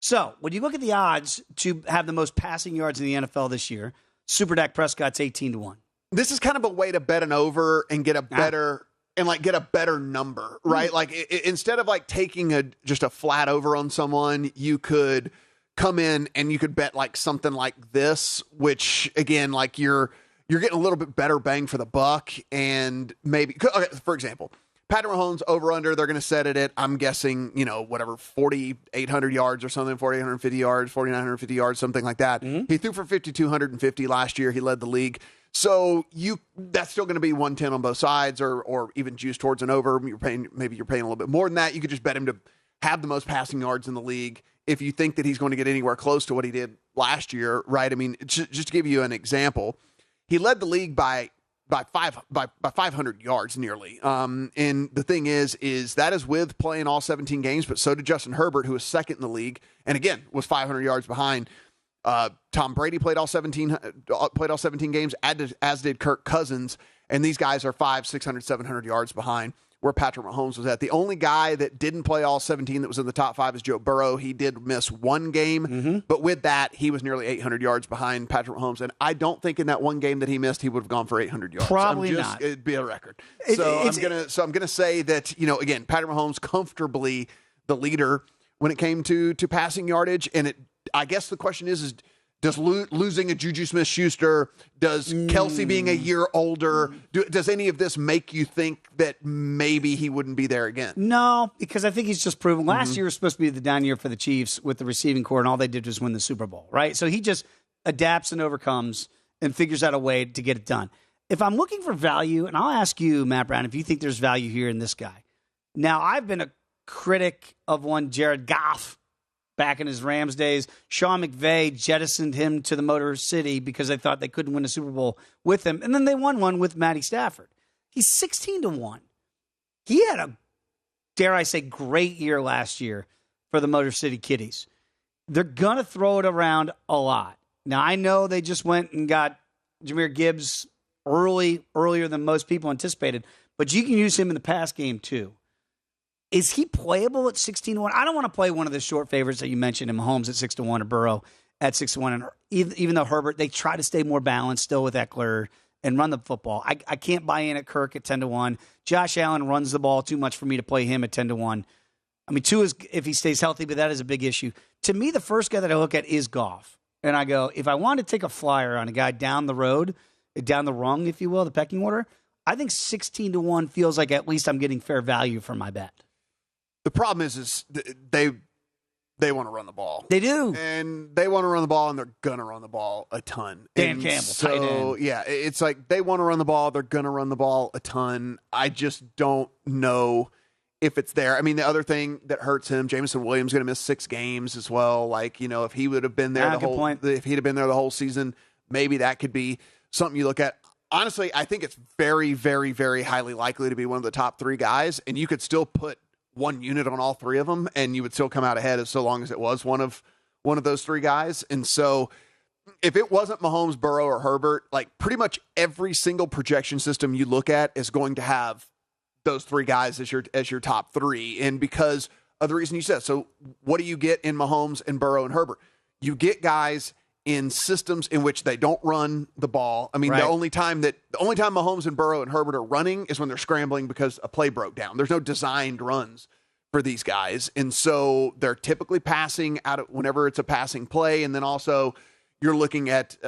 So when you look at the odds to have the most passing yards in the NFL this year, Super Dak Prescott's 18-1. This is kind of a way to bet an over and get a better get a better number, right? Like instead of like taking just a flat over on someone, you could come in and you could bet like something like this, which again, like you're getting a little bit better bang for the buck. And maybe, okay, for example, Patrick Mahomes over under, they're going to set it at, I'm guessing, 4,800 yards or something, 4,850 yards, 4,950 yards, something like that. He threw for 5,250 last year. He led the league. So that's still going to be 110 on both sides, or even juice towards an over. Maybe you're paying a little bit more than that. You could just bet him to have the most passing yards in the league if you think that he's going to get anywhere close to what he did last year, right? I mean, just to give you an example, he led the league by 500 yards nearly. And the thing is that is with playing all 17 games, but so did Justin Herbert, who was second in the league, and again was 500 yards behind. Tom Brady played all 17 games, as did Kirk Cousins, and these guys are 500, 600, 700 yards behind where Patrick Mahomes was at. The only guy that didn't play all 17 that was in the top 5 is Joe Burrow. He did miss one game, but with that, he was nearly 800 yards behind Patrick Mahomes, and I don't think in that one game that he missed, he would have gone for 800 yards. Probably not. It'd be a record. I'm gonna say that, again, Patrick Mahomes comfortably the leader when it came to passing yardage, and I guess the question is does losing a Juju Smith-Schuster, does Kelsey being a year older, does any of this make you think that maybe he wouldn't be there again? No, because I think he's just proven. Last year was supposed to be the down year for the Chiefs with the receiving core, and all they did was win the Super Bowl, right? So he just adapts and overcomes and figures out a way to get it done. If I'm looking for value, and I'll ask you, Matt Brown, if you think there's value here in this guy. Now, I've been a critic of one Jared Goff back in his Rams days. Sean McVay jettisoned him to the Motor City because they thought they couldn't win a Super Bowl with him. And then they won one with Matty Stafford. He's 16-1. He had a, dare I say, great year last year for the Motor City Kitties. They're going to throw it around a lot. Now, I know they just went and got Jahmyr Gibbs earlier than most people anticipated, but you can use him in the pass game too. Is he playable at 16-1? I don't want to play one of the short favorites that you mentioned, in Mahomes at 6-1 or Burrow at 6-1. And even though Herbert, they try to stay more balanced still with Eckler and run the football. I can't buy in at Kirk at 10-1. Josh Allen runs the ball too much for me to play him at 10-1. I mean, 2 is if he stays healthy, but that is a big issue. To me, the first guy that I look at is Goff. And I go, if I want to take a flyer on a guy down the road, down the rung, if you will, the pecking order, I think 16-1 feels like at least I'm getting fair value for my bet. The problem is they want to run the ball. They do. And they want to run the ball, and they're going to run the ball a ton. Dan Campbell, tight end. Yeah, it's like they want to run the ball. They're going to run the ball a ton. I just don't know if it's there. I mean, the other thing that hurts him, Jameson Williams going to miss 6 games as well. Like, if he would have been there if he'd have been there the whole season, maybe that could be something you look at. Honestly, I think it's very, very, very highly likely to be one of the top 3 guys, and you could still put one unit on all 3 of them, and you would still come out ahead as so long as it was one of those 3 guys. And so if it wasn't Mahomes, Burrow, or Herbert, like pretty much every single projection system you look at is going to have those 3 guys as your top 3. And because of the reason you said, so what do you get in Mahomes and Burrow and Herbert? You get guys in systems in which they don't run the ball. I mean, right. the only time Mahomes and Burrow and Herbert are running is when they're scrambling because a play broke down. There's no designed runs for these guys. And so they're typically passing out of whenever it's a passing play. And then also you're looking at,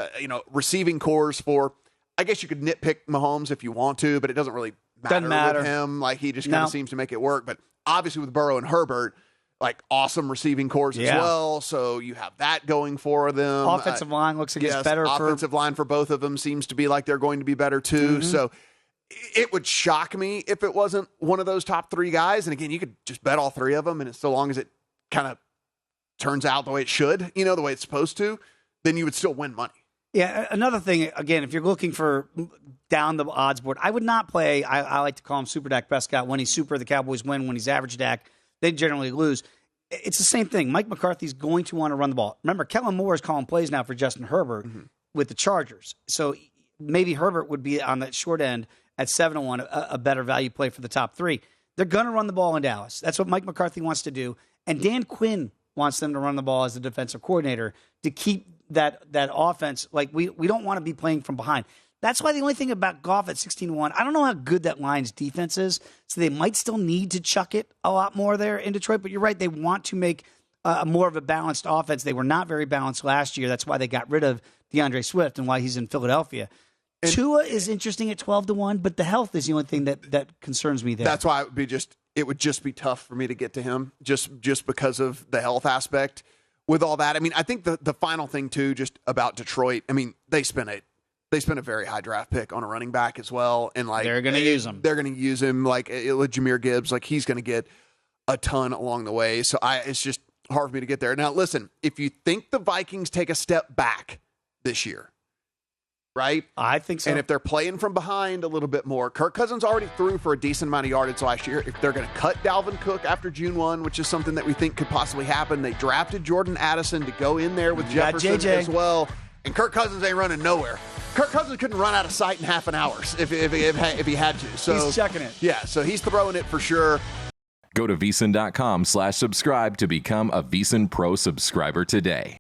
receiving cores for, I guess you could nitpick Mahomes if you want to, but it doesn't really matter with him. Like he just kind of seems to make it work. But obviously with Burrow and Herbert, like awesome receiving cores as well. So you have that going for them. Offensive line looks like it's better. Offensive line for both of them seems to be like they're going to be better too. Mm-hmm. So it would shock me if it wasn't one of those top 3 guys. And again, you could just bet all 3 of them. And so long as it kind of turns out the way it should, the way it's supposed to, then you would still win money. Yeah. Another thing, again, if you're looking for down the odds board, I would not play. I like to call him Super Dak Prescott. When he's super, the Cowboys win. When he's average Dak, they generally lose. It's the same thing. Mike McCarthy's going to want to run the ball. Remember, Kellen Moore is calling plays now for Justin Herbert with the Chargers. So maybe Herbert would be on that short end at 7-1, a better value play for the top 3. They're going to run the ball in Dallas. That's what Mike McCarthy wants to do. And Dan Quinn wants them to run the ball as the defensive coordinator to keep that offense. Like, we don't want to be playing from behind. That's why the only thing about Goff at 16-1, I don't know how good that Lions defense is, so they might still need to chuck it a lot more there in Detroit. But you're right, they want to make more of a balanced offense. They were not very balanced last year. That's why they got rid of DeAndre Swift and why he's in Philadelphia. And Tua is interesting at 12-1, but the health is the only thing that concerns me there. That's why it would just be tough for me to get to him just because of the health aspect with all that. I mean, I think the final thing too, just about Detroit, I mean, they spent a very high draft pick on a running back as well. And like, they're going to use him. They're going to use him like Jameer Gibbs. Like, he's going to get a ton along the way. So it's just hard for me to get there. Now, listen, if you think the Vikings take a step back this year, right? I think so. And if they're playing from behind a little bit more, Kirk Cousins already threw for a decent amount of yardage last year. If they're going to cut Dalvin Cook after June 1, which is something that we think could possibly happen, they drafted Jordan Addison to go in there with Jefferson as well. And Kirk Cousins ain't running nowhere. Kirk Cousins couldn't run out of sight in half an hour if he had to. So he's checking it. Yeah, so he's throwing it for sure. Go to VSiN.com/subscribe to become a VSiN Pro subscriber today.